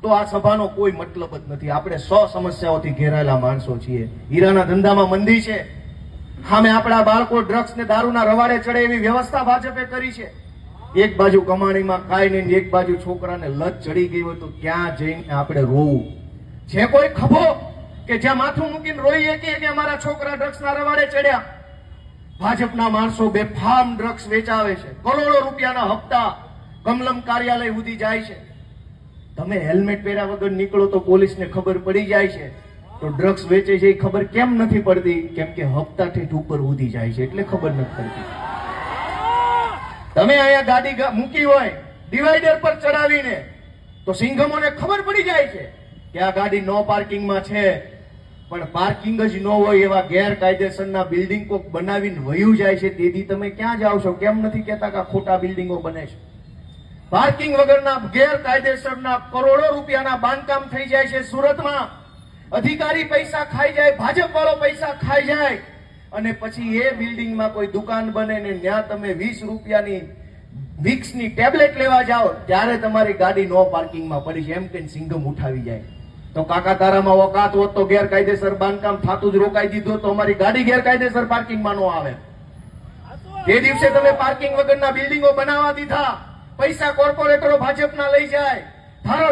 તો આ સભાનો કોઈ મતલબ જ નથી. આપણે 100 સમસ્યાઓથી ઘેરાયેલા માણસો છીએ. હીરાના ધંધામાં મંદી છે, સામે આપણા બાળકો ડ્રગ્સ ને દારૂના રવાડે ચડે એવી વ્યવસ્થા ભાજપે કરી છે. એક બાજુ કમાણીમાં કાંઈ નહીં, એક બાજુ છોકરાને લત ચડી ગઈ હોય તો ક્યાં જઈને આપણે રોવું? છે કોઈ ખભો કે જ્યાં માથું મૂકીને રોઈએ કે અમારા છોકરા ડ્રગ્સના રવાડે ચડ્યા? ભાજપના માણસો બેફામ ડ્રગ્સ વેચાવે છે, કરોડો રૂપિયાના હપ્તા કમલમ કાર્યાલય સુધી જાય છે. તમે હેલ્મેટ પહેર્યા વગર નીકળો તો પોલીસને ખબર પડી જાય છે, તો ડ્રગ્સ વેચે છે એ ખબર કેમ નથી પડતી? કેમ કે હપ્તા ઠેઠ ઉપર ઉધી જાય છે એટલે ખબર નથી પડતી. તમે અહીંયા ગાડી મૂકી હોય ડિવાઈડર પર ચડાવીને, તો સિંઘમોને ખબર પડી જાય છે કે આ ગાડી નો પાર્કિંગમાં છે, પણ પાર્કિંગ જ ન હોય એવા ગેરકાયદેસરના બિલ્ડિંગ કોક બનાવીને વયું જાય છે. તેથી તમે ક્યાં જાઓ છો? કેમ નથી કહેતા કે ખોટા બિલ્ડિંગો બને છે? પાર્કિંગ વગરના ગેરકાયદેસરના કરોડો રૂપિયાના બાંધકામ થઈ જાય છે સુરતમાં. અધિકારી પૈસા ખાઈ જાય, ભાજપ વાળો પૈસા ખાઈ જાય, અને પછી એ બિલ્ડિંગમાં કોઈ દુકાન બને ને ત્યાં તમે 20 રૂપિયાની વિક્સની ટેબ્લેટ લેવા જાઓ ત્યારે તમારી ગાડી નો પાર્કિંગમાં પડી છે, એમ કે સિંઘમ ઉઠાવી જાય. તો કાકા તારામાં ઓકાત હોત તો ગેરકાયદેસર બાંધકામ થાતું જ રોકાઈ દીધું તો અમારી ગાડી ગેરકાયદેસર પાર્કિંગમાં નો આવે. એ દિવસે તમે પાર્કિંગ વગરના બિલ્ડિંગો બનાવવા દીધા, પૈસા કોર્પોરેટરો ભાજપના લઈ જાય. ધારો